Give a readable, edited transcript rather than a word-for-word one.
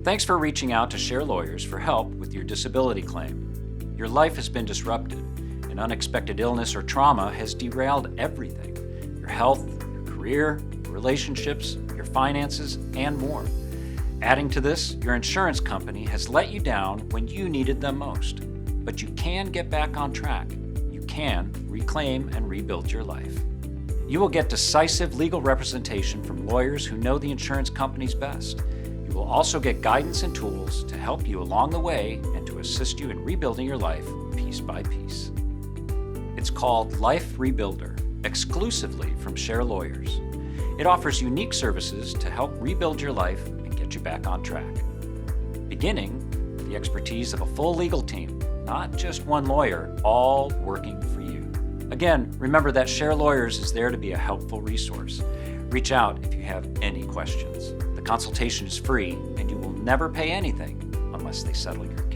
Thanks for reaching out to Share Lawyers for help with your disability claim. Your life has been disrupted. An unexpected illness or trauma has derailed everything: your health, your career, your relationships, your finances, and more. Adding to this, your insurance company has let you down when you needed them most. But you can get back on track. You can reclaim and rebuild your life. You will get decisive legal representation from lawyers who know the insurance companies best. You will also get guidance and tools to help you along the way and to assist you in rebuilding your life piece by piece. It's called Life Rebuilder, exclusively from Share Lawyers. It offers unique services to help rebuild your life and get you back on track. Beginning with the expertise of a full legal team, not just one lawyer, all working for you. Again, remember that Share Lawyers is there to be a helpful resource. Reach out if you have any questions. The consultation is free, and you will never pay anything unless they settle your case.